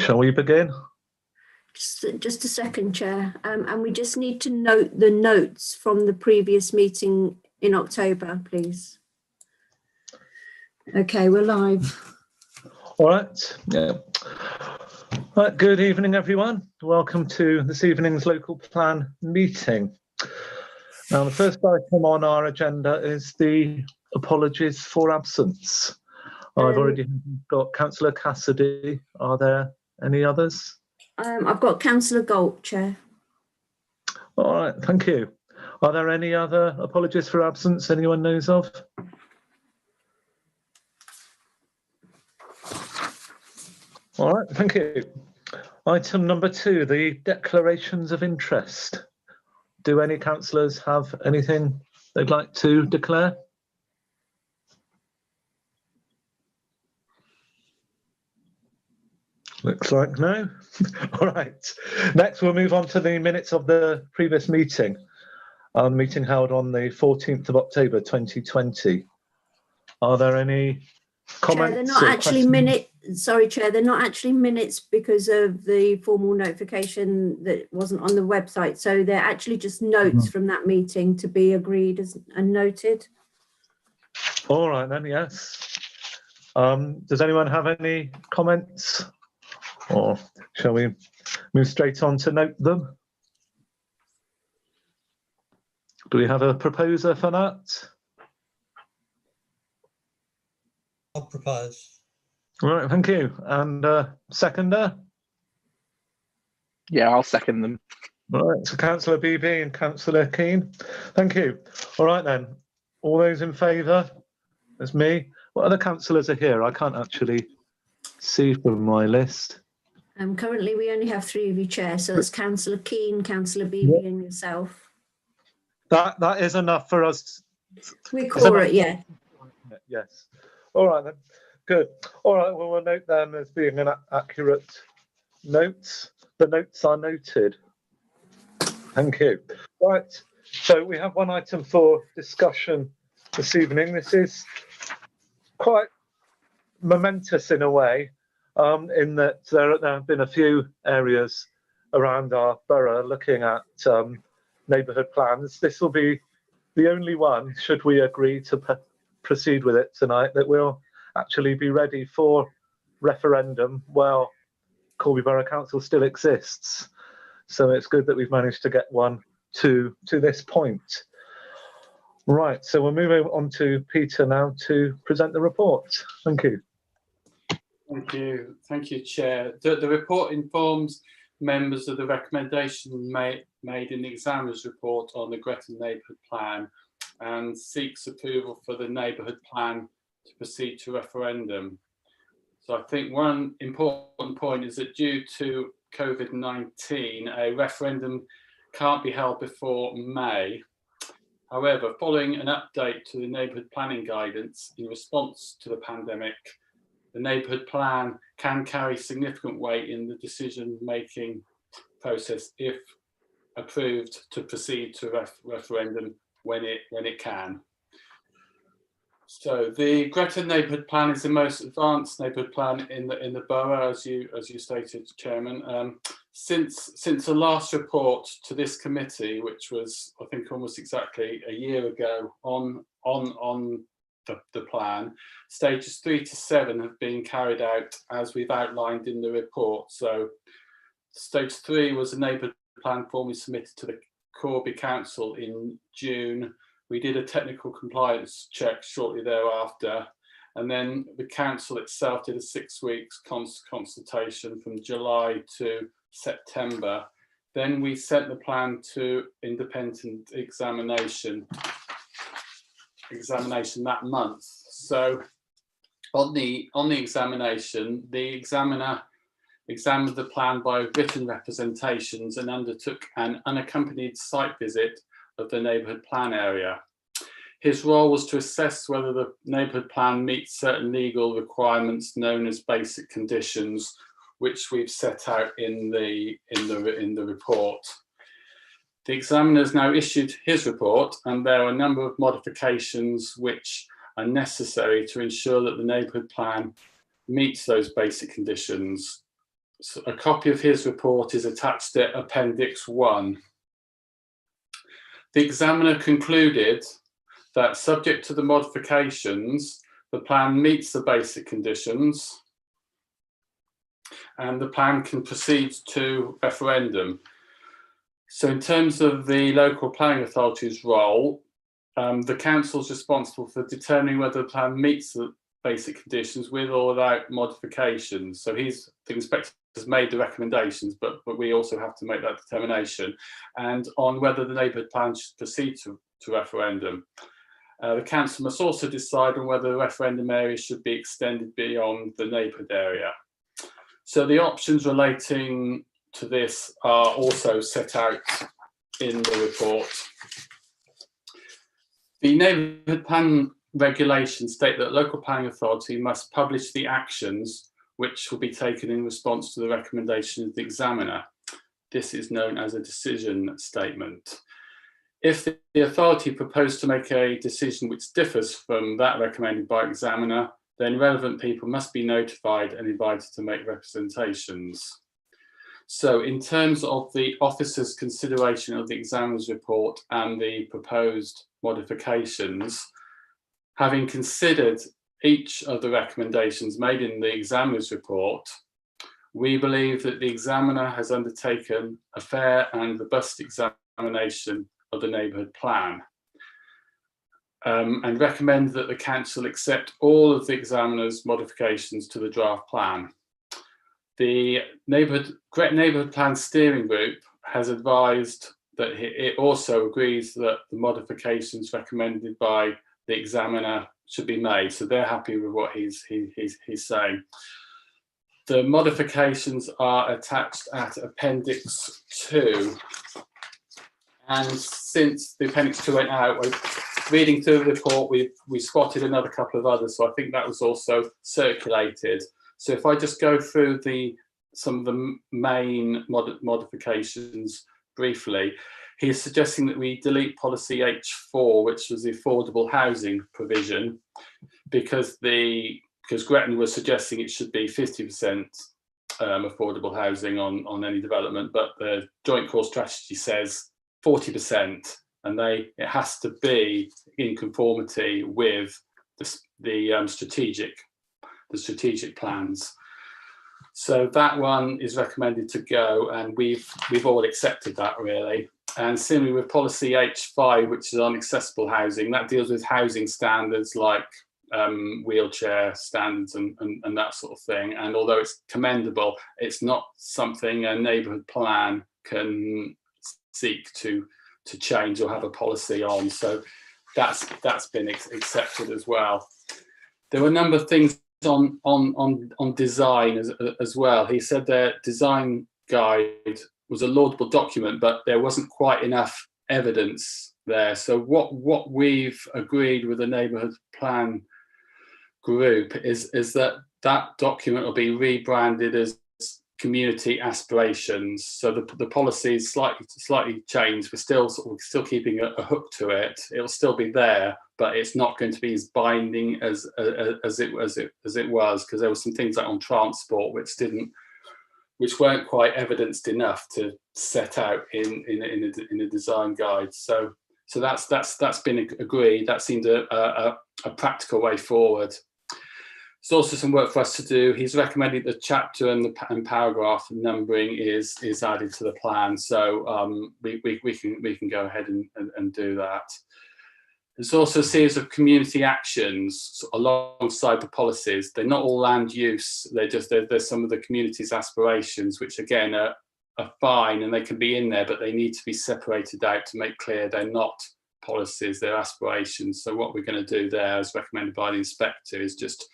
Shall we begin? Just a second, Chair. And we just need to note the notes from the previous meeting in October, please. Okay, we're live. All right. Yeah. Right, good evening, everyone. Welcome to this evening's local plan meeting. Now, the first item on our agenda is the apologies for absence. I've already got Councillor Cassidy. Are there any others? I've got Councillor Galt, Chair. All right, thank you. Are there any other apologies for absence anyone knows of? All right, thank you. Item number 2, the declarations of interest. Do any councillors have anything they'd like to declare? Looks like no. All right. Next, we'll move on to the minutes of the previous meeting. Meeting held on the 14th of October 2020. Are there any comments? Chair, they're not actually minutes. Sorry, Chair, they're not actually minutes because of the formal notification that wasn't on the website. So they're actually just notes from that meeting to be agreed and noted. All right then, yes. Does anyone have any comments? Or shall we move straight on to note them? Do we have a proposer for that? I'll propose. All right, thank you. And seconder? Yeah, I'll second them. All right, so Councillor Beebe and Councillor Keane. Thank you. All right then. All those in favour? There's me. What other councillors are here? I can't actually see from my list. Currently, we only have 3 of you, Chair. So it's Councillor Keane, Councillor Beebe, and yourself. That is enough for us. We call it, yeah. Yes. All right then. Good. All right. Well, we'll note them as being an accurate notes. The notes are noted. Thank you. Right. So we have one item for discussion this evening. This is quite momentous in a way, in that there have been a few areas around our borough looking at neighbourhood plans. This will be the only one, should we agree to proceed with it tonight, that will actually be ready for referendum while Corby Borough Council still exists. So it's good that we've managed to get one to this point. Right, so we'll move on to Peter now to present the report. Thank you. Thank you, Chair. The report informs members of the recommendation made in the examiner's report on the Gretton Neighbourhood Plan and seeks approval for the neighbourhood plan to proceed to referendum. So I think one important point is that due to COVID-19, a referendum can't be held before May. However, following an update to the neighbourhood planning guidance in response to the pandemic, the neighbourhood plan can carry significant weight in the decision-making process if approved to proceed to referendum when it can. So the Gretton Neighbourhood Plan is the most advanced neighbourhood plan in the borough, as you stated, Chairman. Since the last report to this committee, which was I think almost exactly a year ago on the plan, stages 3 to 7 have been carried out as we've outlined in the report. So stage 3 was a neighbourhood plan formally submitted to the Corby Council in June. We did a technical compliance check shortly thereafter, and then the council itself did a 6 weeks consultation from July to September. Then we sent the plan to independent examination that month. So on the examination, the examiner examined the plan by written representations and undertook an unaccompanied site visit of the neighbourhood plan area. His role was to assess whether the neighbourhood plan meets certain legal requirements known as basic conditions, which we've set out in the report. The examiner has now issued his report, and there are a number of modifications which are necessary to ensure that the neighbourhood plan meets those basic conditions. So a copy of his report is attached to Appendix 1. The examiner concluded that, subject to the modifications, the plan meets the basic conditions and the plan can proceed to referendum. So in terms of the local planning authority's role, the council is responsible for determining whether the plan meets the basic conditions with or without modifications. So the inspector has made the recommendations, but we also have to make that determination, and on whether the neighbourhood plan should proceed to referendum. The council must also decide on whether the referendum area should be extended beyond the neighbourhood area. So the options relating to this are also set out in the report. The neighbourhood plan regulations state that local planning authority must publish the actions which will be taken in response to the recommendation of the examiner. This is known as a decision statement. If the authority proposed to make a decision which differs from that recommended by examiner, then relevant people must be notified and invited to make representations. So in terms of the officer's consideration of the examiner's report and the proposed modifications, having considered each of the recommendations made in the examiner's report, we believe that the examiner has undertaken a fair and robust examination of the neighbourhood plan, and recommend that the council accept all of the examiner's modifications to the draft plan. The Correct Neighbourhood Plan Steering Group has advised that it also agrees that the modifications recommended by the examiner should be made, so they're happy with what he's saying. The modifications are attached at Appendix 2, and since the Appendix 2 went out, reading through the report, we spotted another couple of others, so I think that was also circulated. So if I just go through some of the main modifications briefly, he is suggesting that we delete policy H4, which was the affordable housing provision, because Gretton was suggesting it should be 50% affordable housing on any development, but the Joint Core Strategy says 40%, and it has to be in conformity with the strategic plans. So that one is recommended to go, and we've all accepted that, really. And similarly with policy H5, which is on accessible housing, that deals with housing standards like wheelchair standards and that sort of thing. And although it's commendable, it's not something a neighbourhood plan can seek to change or have a policy on. So that's been accepted as well. There were a number of things on design as well. He said their design guide was a laudable document, but there wasn't quite enough evidence there. So what we've agreed with the neighbourhood plan group is that document will be rebranded as community aspirations. So the policy is slightly changed. We're still keeping a hook to it. It'll still be there, but it's not going to be as binding as it was, because there were some things like on transport which weren't quite evidenced enough to set out in a design guide. So that's been agreed. That seemed a practical way forward. There's also some work for us to do. He's recommended the chapter and paragraph numbering is added to the plan. So we can go ahead and do that. There's also a series of community actions alongside the policies. They're not all land use. There's some of the community's aspirations, which again are fine and they can be in there, but they need to be separated out to make clear they're not policies, they're aspirations. So what we're going to do there, as recommended by the inspector, is just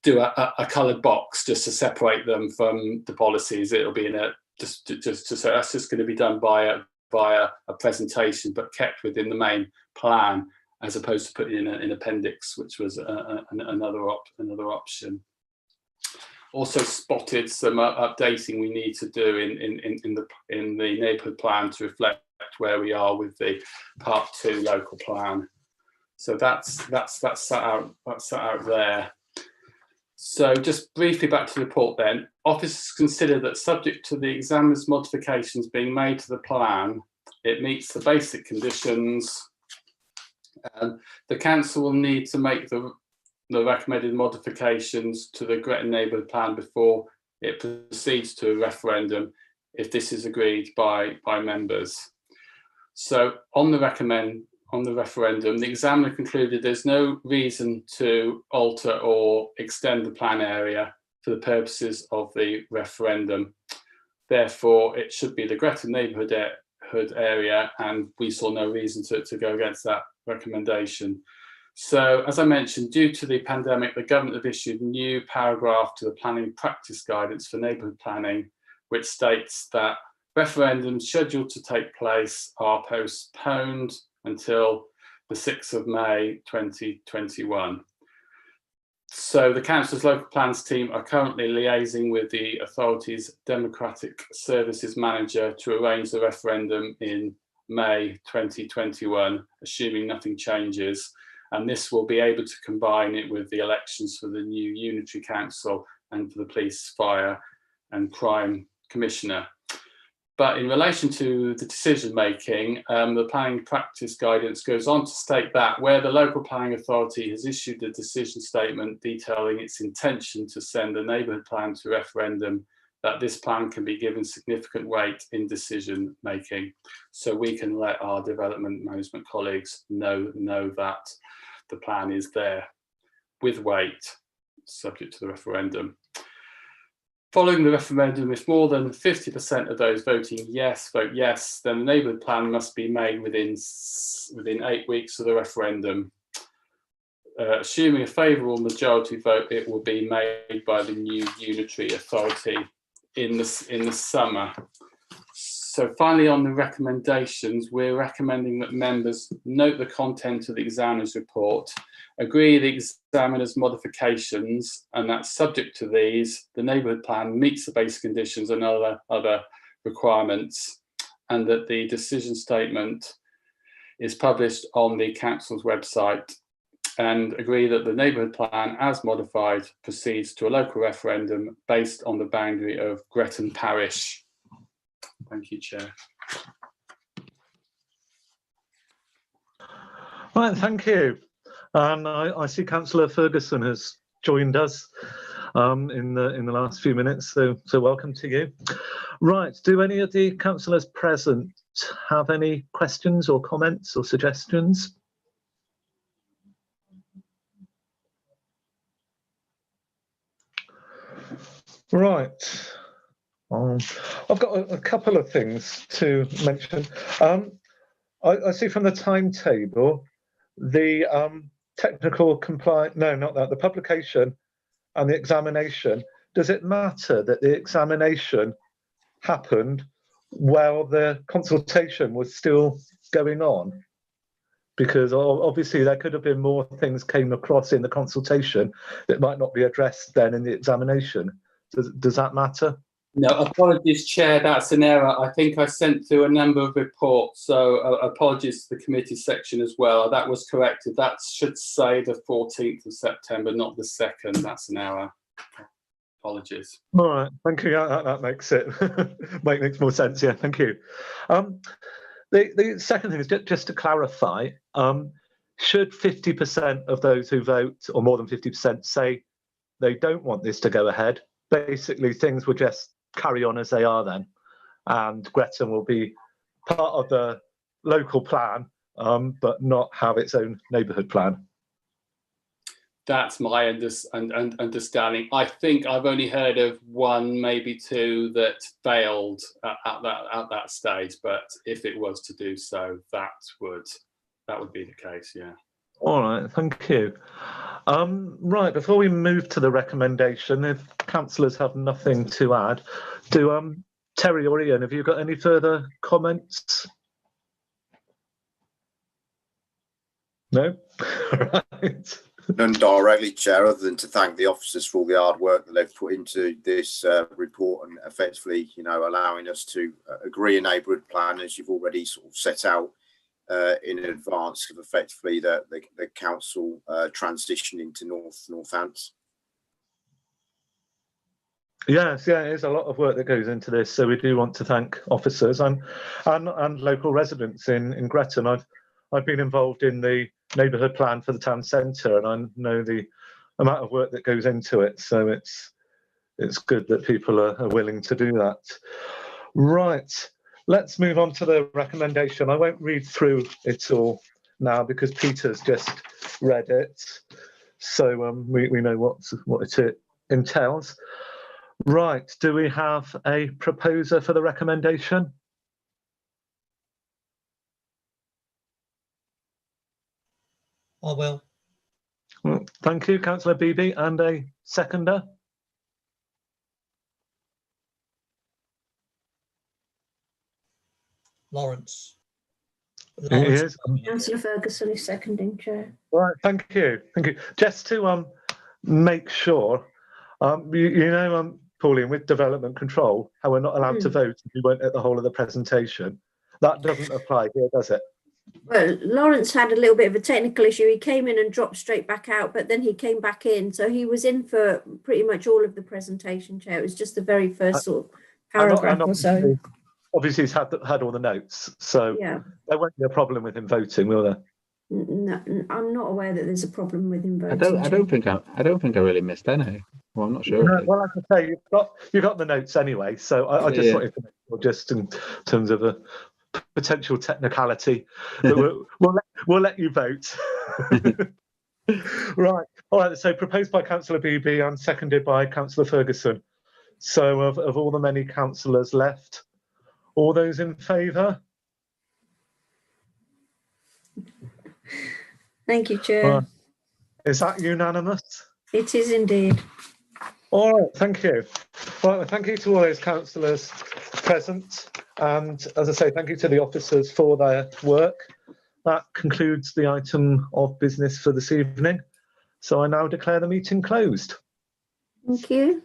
do a coloured box just to separate them from the policies. It'll be in so that's just going to be done via a presentation, but kept within the main plan, as opposed to putting in an appendix, which was another option. Also spotted some updating we need to do in the neighbourhood plan to reflect where we are with the Part 2 local plan. So that's set out there. So just briefly back to the report then. Officers consider that subject to the examiner's modifications being made to the plan, it meets the basic conditions. The council will need to make the recommended modifications to the Gretton Neighbourhood Plan before it proceeds to a referendum if this is agreed by members. So on the referendum, the examiner concluded there's no reason to alter or extend the plan area for the purposes of the referendum. Therefore, it should be the Gretton Neighbourhood area, and we saw no reason to go against that recommendation. So, as I mentioned, due to the pandemic, the government have issued a new paragraph to the planning practice guidance for neighbourhood planning, which states that referendums scheduled to take place are postponed until the 6th of May 2021. So the council's local plans team are currently liaising with the authority's democratic services manager to arrange the referendum in May 2021, assuming nothing changes. And this will be able to combine it with the elections for the new unitary council and for the police, fire and crime commissioner. But in relation to the decision making, the planning practice guidance goes on to state that where the local planning authority has issued a decision statement detailing its intention to send a neighbourhood plan to referendum, that this plan can be given significant weight in decision making. So we can let our development management colleagues know that the plan is there with weight, subject to the referendum. Following the referendum, if more than 50% of those voting yes vote yes, then the neighbourhood plan must be made within 8 weeks of the referendum. Assuming a favourable majority vote, it will be made by the new unitary authority in the summer. So finally, on the recommendations, we're recommending that members note the content of the examiner's report, agree the examiner's modifications, and that subject to these, the neighbourhood plan meets the basic conditions and other requirements, and that the decision statement is published on the council's website, and agree that the neighbourhood plan, as modified, proceeds to a local referendum based on the boundary of Gretton Parish. Thank you, Chair. Right, thank you. And I see Councillor Ferguson has joined us in the last few minutes, so welcome to you. Right, do any of the councillors present have any questions or comments or suggestions? Right. I've got a couple of things to mention. I see from the timetable, the technical compliance, no, not that, the publication and the examination. Does it matter that the examination happened while the consultation was still going on? Because obviously there could have been more things came across in the consultation that might not be addressed then in the examination. Does that matter? No, apologies, Chair, that's an error. I think I sent through a number of reports, so apologies to the committee section as well. That was corrected. That should say the 14th of September, not the 2nd. That's an error. Apologies. All right, thank you. That makes it makes more sense. Yeah, thank you. The second thing is just to clarify, should 50% of those who vote, or more than 50%, say they don't want this to go ahead, basically things will just carry on as they are then, and Gretton will be part of the local plan, but not have its own neighbourhood plan. That's my understanding. I think I've only heard of one, maybe two, that failed at that stage. But if it was to do so, that would be the case. Yeah. All right. Thank you. Right. Before we move to the recommendation, if councillors have nothing to add, do Terry or Ian, have you got any further comments? No. Right. None directly, Chair, other than to thank the officers for all the hard work that they've put into this report and effectively, allowing us to agree a neighbourhood plan, as you've already sort of set out in advance of effectively the council transitioning to Northants. Yes, yeah, it is a lot of work that goes into this. So we do want to thank officers and local residents in Gretton. I've been involved in the neighbourhood plan for the town centre, and I know the amount of work that goes into it. So it's good that people are willing to do that. Right, let's move on to the recommendation. I won't read through it all now because Peter's just read it, so we know what it entails. Right, do we have a proposer for the recommendation? I will. Well, thank you, Councillor Beebe, and a seconder. Lawrence. He is. Councillor Ferguson is seconding, Chair. Right, thank you. Just to make sure, Pauline, with development control, how we're not allowed to vote if we weren't at the whole of the presentation. That doesn't apply here, does it? Well, Lawrence had a little bit of a technical issue. He came in and dropped straight back out, but then he came back in. So he was in for pretty much all of the presentation, Chair. It was just the very first sort of paragraph or so. Obviously, he's had all the notes, so Yeah. there won't be a problem with him voting, will there? No, I'm not aware that there's a problem with him voting. I don't think I really missed any. Well, I'm not sure. No, well, like I say, you've got the notes anyway, so I just wanted to make sure, just in terms of a potential technicality, that we'll let you vote. Right. All right. So proposed by Councillor Beebe and seconded by Councillor Ferguson. So of all the many councillors left, all those in favour? Thank you, Chair. Is that unanimous? It is indeed. All right, thank you. Well, thank you to all those councillors present. And as I say, thank you to the officers for their work. That concludes the item of business for this evening. So I now declare the meeting closed. Thank you.